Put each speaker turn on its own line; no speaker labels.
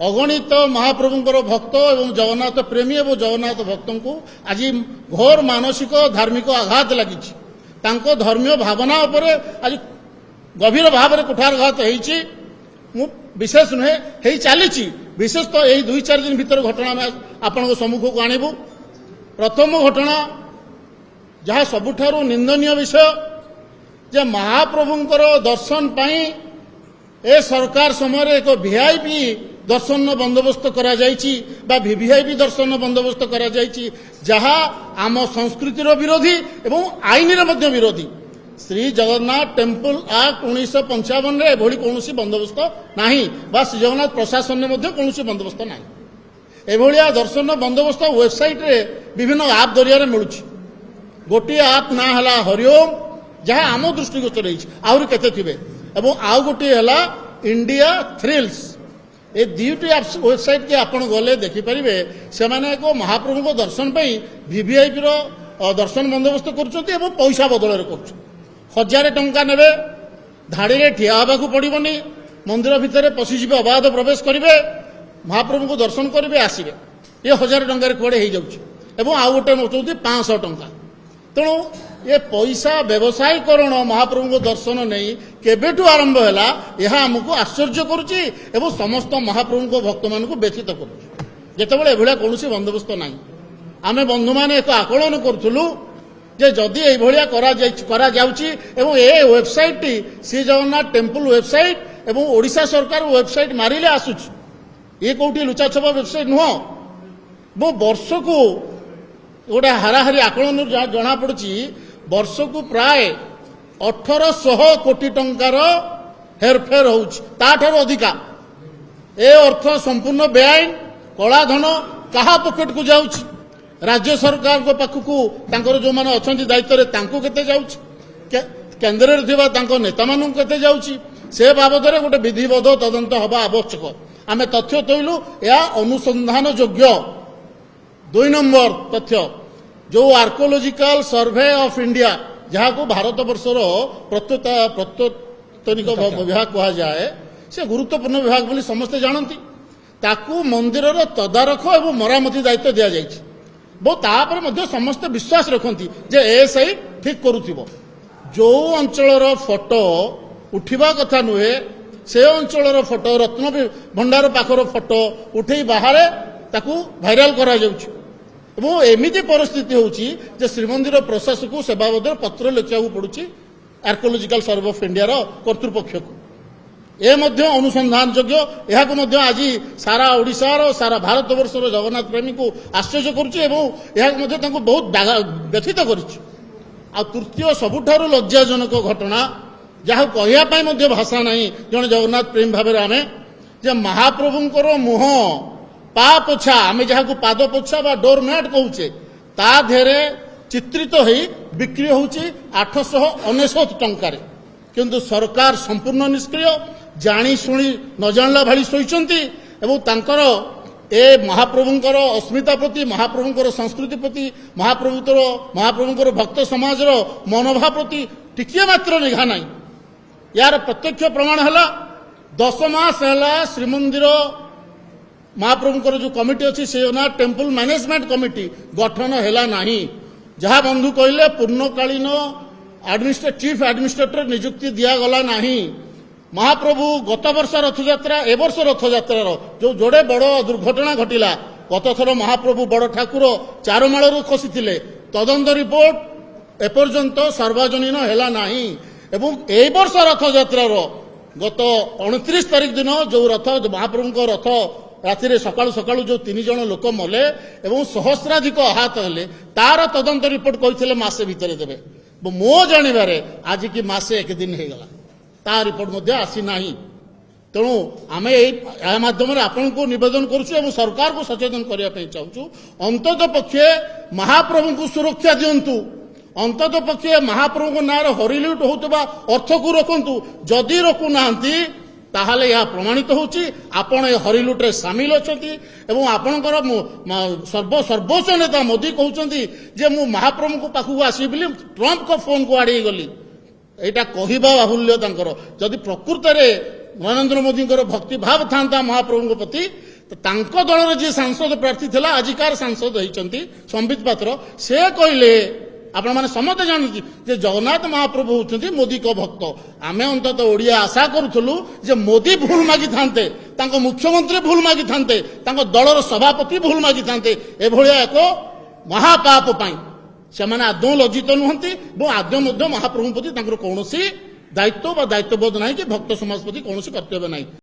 अगणित महाप्रभुंकर भक्त एवं जगन्नाथ प्रेमी एवं जगन्नाथ भक्त को आज घोर मानसिक धार्मिक आघात लगी धर्मीय भावना उपरे आज गभीर भाव में कुठारघात होती विशेष नुहे हो चली विशेष तो यही 2-4 दिन भीतर घटना में आपण सम्मुख को आणबू। प्रथम घटना जहाँ सबुठारु निंदनीय विषय जे महाप्रभुंकर दर्शन पाई ए सरकार समय एक वीआईपी दर्शन बंदोबस्त करा जायछि बा वीवीआईपी दर्शन बंदोबस्त करा जायछि जहाँ आम संस्कृतिर विरोधी एवं आईन मध्य विरोधी। श्री जगन्नाथ टेम्पल एक्ट 1955 रे एभली कौनसी बंदोबस्त नाही बा श्री जगन्नाथ प्रशासन ने मध्य कौनसी बंदोबस्त नाही। एभलिया दर्शन बंदोबस्त वेबसाइट रे विभिन्न ऐप जरिया मिलुछि। गोटे ऐप ना हला हरिओम जहाँ आम दृष्टिगोचर होइछि आहुरी केते थिबे एवं आउ गोटे हला इंडिया थ्रिल्स। ए दुईटी वेबसाइट के आपण गले देखिपारे से एक महाप्रभु को दर्शन पाई वीवीआईपी दर्शन बंदोबस्त करुँच पैसा बदल कर 1000 टंका ने धाड़ी में ठिया हाँ पड़ोनी मंदिर भितर पशिजे अबाध प्रवेश करेंगे महाप्रभु को दर्शन करेंगे आसवे ये 1000 टंकार कड़े हो जाऊँगी आउ गोटे नौकती 500 टंका। तेणु ये पैसा व्यवसायीकरण महाप्रभु को दर्शन नहीं केबेठू आरंभ है यह आमको आश्चर्य करुच्ची एवं समस्त महाप्रभु को भक्त मान व्यथित करुच्चे एभलिया कौन बंदोबस्त ना आम बंधु मैंने एक आकलन करूँ जे जदि एभलिया करा जाउची एवं ए वेबसाइट टी श्री जगन्नाथ टेम्पल वेबसाइट एवं ओडिशा सरकार वेबसाइट मारिले आसुची ये कौटी लुचाछपा वेबसाइट नुह मो वर्ष को गोटे हाराहारी आकलन जना पड़ी वर्ष को प्राय 1800 कोटी टंकार हेरफेर होठार अधिका ए अर्थ संपूर्ण बेआईन कला धन कहा पकेट को जाउची राज्य सरकार को पाखकू जो मैंने अच्छा दायित्व केते जाउची केन्द्र नेता मान केते जाउची से बाबद गोटे विधिवत तदंत हवा आवश्यक। आम तथ्य तैलु या अनुसंधान योग्य 2 नंबर तथ्य जो आर्कोलॉजिकल सर्वे ऑफ इंडिया जहाँ को भारत वर्षर प्रत्योत्तनिक विभाग कह जाए से गुरुत्वपूर्ण विभाग बोली समस्ते जानती ताकू मंदिर तदारख और मरामती दायित्व दि जाए तापर समस्त विश्वास रखती जे ए सही ठीक करुथिबो जो अंचलर फोटो उठिबा कथा नुहे से अंचलर फोटो रत्न भंडार पाखर फोटो उठे बाहर ताकू भाइराल करा जाउछि एवं एमिति परिस्थिति होउछि जे श्रीमंदिर प्रशासक से बाबद पत्र लिखा पड़ुछि आर्कोलॉजिकल सर्वे ऑफ इंडिया कर्तृपक्ष को ए मध्य अनुसंधान योग्य यह आज सारा ओडिशार सारा भारत वर्षर जगन्नाथ प्रेमी को आश्चर्य करुच्ची बहुत व्यथित करुच्ची। तृतीय सबुठारु लज्जाजनक घटना जहाँ कहवाई भाषा नहीं जड़े जगन्नाथ प्रेमी भाव आम जे महाप्रभुंकर मुह पा पोछा आम जहाँ को पाद पोछा बा डोरमैट कहूचे ता धेरे चित्रित हो बिक्री होची 899 टंकार किंतु सरकार संपूर्ण निष्क्रिय जानी शुणी न जानला भाई शोचती ए महाप्रभुंकर अस्मिता प्रति महाप्रभुंकर संस्कृति प्रति महाप्रभुंकर भक्त समाज मनोभाव प्रति टिकिए मात्र निघा ना यार प्रत्यक्ष प्रमाण है 10 मास है श्रीमंदिर महाप्रभुंकर जो कमिटी अच्छी से टेम्पल मैनेजमेंट कमिटी गठन है ना जहाँ बंधु कहले पूर्णकालीन चीफ एडमिनिस्ट्रेटर नियुक्ति दिगला ना महाप्रभु गत वर्ष रथयात्रा ए वर्ष रथयात्रार जो जोड़े बड़ दुर्घटना घटिला गत थर महाप्रभु बड़ ठाकुर चारमाल खसी तदंत रिपोर्ट एपर्यंत सार्वजनीन है ना एवं ए वर्ष रथयात्रार गत 29 तारीख दिन जो रथ महाप्रभु रथ राति सकाळु सकाळु जो 3 जन लोक मले एवं सहस्राधिक आहत हेले तार तदंत रिपोर्ट कहते मासे भितर देवे मो जानवे आज की मासे 1 दिन हो गला ता रिपोर्ट मध्य आसी नाही। तेणु आम माध्यम आपण को निवेदन करुँ सरकार को सचेतन करने चाहूँ अंतत पक्षे महाप्रभु को सुरक्षा दिंतु अंतत पक्षे महाप्रभु ना हरिलुट होता अर्थ को रखु जदि रखुना ताहले यह प्रमाणित होची आपण हरिलुट्रे सामिल अच्छी एवं आपणकर सर्वोच्च नेता मोदी कहते जे मु महाप्रभु को पाखक आसि ट्रम्प को फोन को आड़े गली यहाँ कहवा बाहुल्य जदि प्रकृत ନରେନ୍ଦ୍ର ମୋଦିଙ୍କର ଭକ୍ତିଭାବ ଥାନ୍ତା ମହାପ୍ରଭୁଙ୍କ ପ୍ରତି ତ ତାଙ୍କ ଦଳର ଯିଏ ସାଂସଦ ପ୍ରାର୍ଥୀ ଥିଲା ଆଜିକାର ସାଂସଦ ହେଇଛନ୍ତି ସମ୍ବିତ ପାତ୍ର ସେ କହିଲେ ଆପଣମାନେ ସମସ୍ତେ ଜାଣନ୍ତି ଯେ ଜଗନ୍ନାଥ ମହାପ୍ରଭୁ ହେଉଛନ୍ତି ମୋଦିଙ୍କ ଭକ୍ତ ଆମେ ଅନ୍ତତଃ ଓଡ଼ିଆ ଆଶା କରୁଥିଲୁ ଯେ ମୋଦି ଭୁଲ ମାଗିଥାନ୍ତେ ତାଙ୍କ ମୁଖ୍ୟମନ୍ତ୍ରୀ ଭୁଲ ମାଗିଥାନ୍ତେ ତାଙ୍କ ଦଳର ସଭାପତି ଭୁଲ ମାଗିଥାନ୍ତେ ଏଭଳିଆ ଏକ ମହାପାପ ପାଇଁ ସେମାନେ ଆଦୌ ଲଜ୍ଜିତ ନୁହନ୍ତି ଏବଂ ଆଦୌ ମଧ୍ୟ ମହାପ୍ରଭୁଙ୍କ ପ୍ରତି ତାଙ୍କର କୌଣସି ଦାୟିତ୍ୱ ବା ଦାୟିତ୍ୱବୋଧ ନାହିଁ କି ଭକ୍ତ ସମାଜ ପ୍ରତି କୌଣସି କର୍ତ୍ତବ୍ୟ ନାହିଁ।